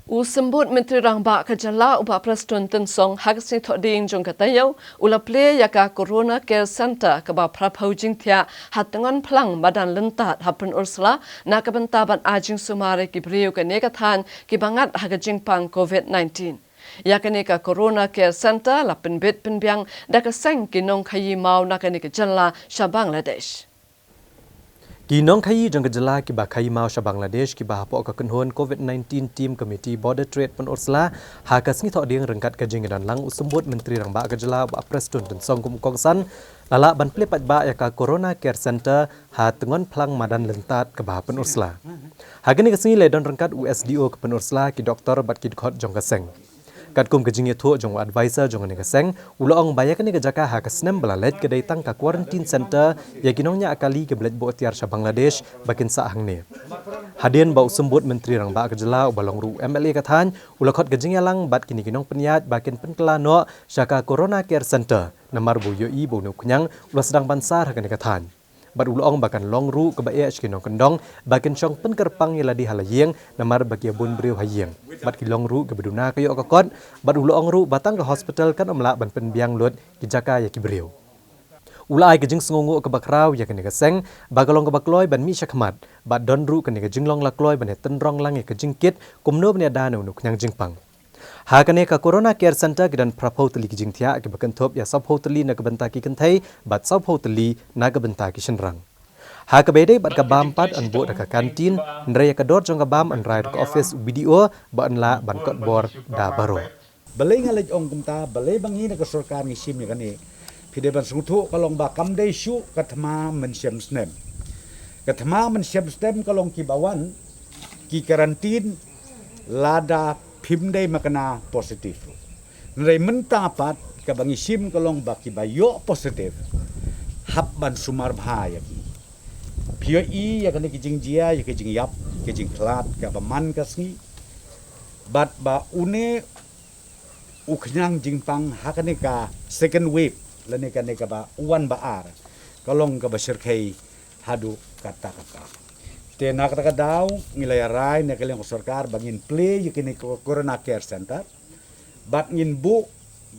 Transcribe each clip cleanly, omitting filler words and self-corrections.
Usembut Menteri Rangba Kejala upa Prestone tensong hagsni thoding jong katayo ula Plie yaka Corona Care Center kaba prapau jingtia hatengon plang badan lentat Pynursla na kabentaban ajing sumare kibriu ke nekathan kibangat hagajing pang COVID-19. Yakane ka Corona Care Center la penbet penbiang dakaseng kinong khayi mau nakane ke jalla sha Bangladesh. Kinong khayi jang kejala ki ba khayi mau sha Bangladesh ki ba hapo ka kunhon COVID-19 team committee border trade Pynursla ha ka sngi thoding rengkat ka jing dan lang usembut menteri rangba kejala ba Prestone dan song kum kongsan lala ban ple pat ba ya ka Corona Care Center ha tengon plang madan lentat ka ba Pynursla. Ha gani ka sngi le don rengkat USDO ka Pynursla ki doktor bat ki khot jong ka seng. Kat kum kejing itu jong advisor jong ne kaseng uloong bayakan ne jaka ha kasnem balalet ke datang ka quarantine center ya kinongnya akali ke belet bo tiar sha Bangladesh bakin sa hangne hadien bau sembut menteri rangba kejala ubalong ru MLA kathan ulakot kejing yalang bat kini kinong peniat bakin penkela no syaka Corona Care Center namar bu yoi bu nu kunyang ulas sedang bansar kan kathan bat ulong bakan long ru ke bae kinong kendong bakin chong penkerpang yaladi halayeng namar bagi bun briu hayeng bat ki long ru ke beduna kayo kakot bat ulong ru batang ke hospital kan amla ban penbiang lut ki jaka ya ki briu ulai ke jing sngongo ke bakrau ya ke seng bagalong ke bakloi ban mi syakmat bat don ru ke jinglong lakloi ban tenrong lang ke jingkit kumno bne danu nu nyang jingpang ha kane ka Corona Care Center kidan prapau teli ki jingtia ke bakentop ya sapau teli na ke bentaki kentai bat sapau teli na ke bentaki senrang ha ke bede bat ka bampat an bo ka kantin ndre ya ka dor jong ka bam an rai ka office video ba an la ban kot bor da baro balai ngalaj ong kumta balai bangi na ka sarkar ni sim ni kani pide ban sungthu kalong ba kam dei shu kathma men sem snem kathma men sem stem kalong ki bawan ki karantin lada phim dei makana positif nrei menta pat ka bangi sim kalong ba ki bayo positif hab ban sumar bha ya ki pio i ya kani ki jing jia ya ki jing yap ki jing klat ka ba man ka sngi bat ba une uknyang jingpang hakane ka second wave lane ka ne ka ba uan ba ar kalong ka ba sirkai hadu kata te nak ka daw ngilay rai ne kaleng sarkar bangin Plie yakini Corona Care Center bat ngin bu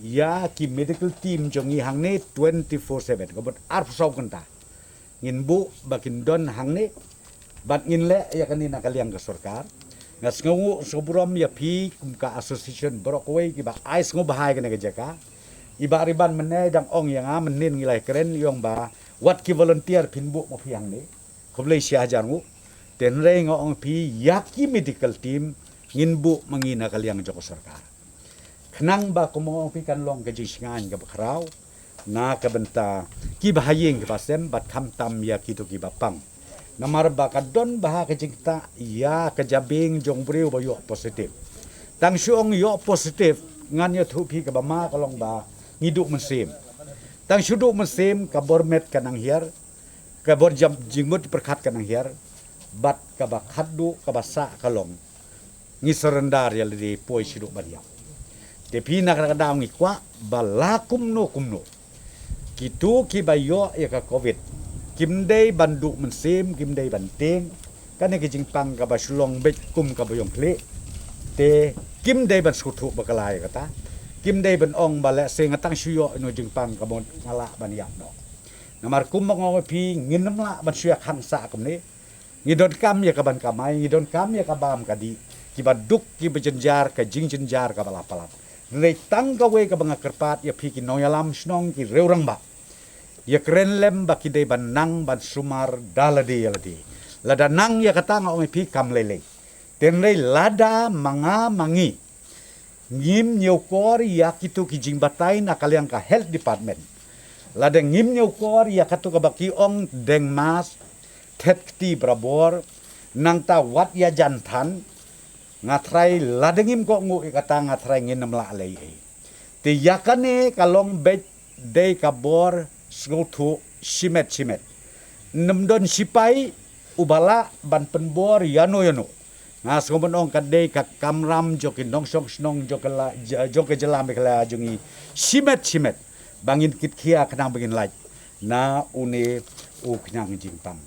ya ki medical team jongi hangne 24/7 ka bot ar saw kanta ngin bu bakin don hangne bat ngin le yakani na kaleng ka sarkar ngas ngu sobrom ya pi ka association brokwe ki ba ais ngo bahai ka ne jaka iba riban mene dang ong yang menin ngilai keren yong ba wat ki volunteer pinbu mo piang ni khoblei sia jangu ten rei ngo ong pi yaki medical team ngin bu mangina kaliang joko sarkar khnang ba ko mo pi kan long ke jingan ka bakrau na ka benta ki bahayeng ki pasem bat kham tam ya ki to ki bapang namar ba ka don bah ke jingta ya ka jabing jong breu ba yo positif tang syong yo positif ngan yo thu pi ka ba ma ka long ba ngiduk mesim tang syuduk mesim ka bormet kanang hiar ka bor jam jingmut perkhat kanang hiar bat ka ba khaddu ka ba sa kalong ngi serendar ya di poi siduk baria te pina ka daw ngi kwa balakum no kumno kitu ki bayo ya ka covid kimdei banduk mesim kimdei banteng kan ki jingpang ka ba sulong bet kum ka bayong kle te kimdei ban suthu bakalai kata kimdei ban ong bala sing atang suyo no jingpang ka bon ngala ban ya no namar kum ngo pi nginam la ban suya khang sa kum ni ngidon kam ya kaban kamai ngidon kam ya kabam kadi kibaduk ki bejenjar ka jing jenjar ka balapalap rei tang ka we ka banga kerpat ya pi ki noyalam snong ki reurang ba ya keren lem ba ki dei ban nang ban sumar daladi yaladi lada nang ya kata ngo pi kam lele ten rei lada manga mangi ngim nyokor ya kitu ki jing batai na kaliang ka health department lada ngim nyokor ya katu ka baki ong deng mas Teti brabor nang ta wat ya jantan ngatrai ladengim ko ngu kata ngatrai nginem la lei te yakane kalong bet dei kabor sgotu simet nemdon sipai ubala ban penbor yano ngas ngomon ong kadei ka kamram jokin nong song snong jokela joke jelam kala jungi simet bangin kit kia kenang bangin laj na une u kenyang jingpang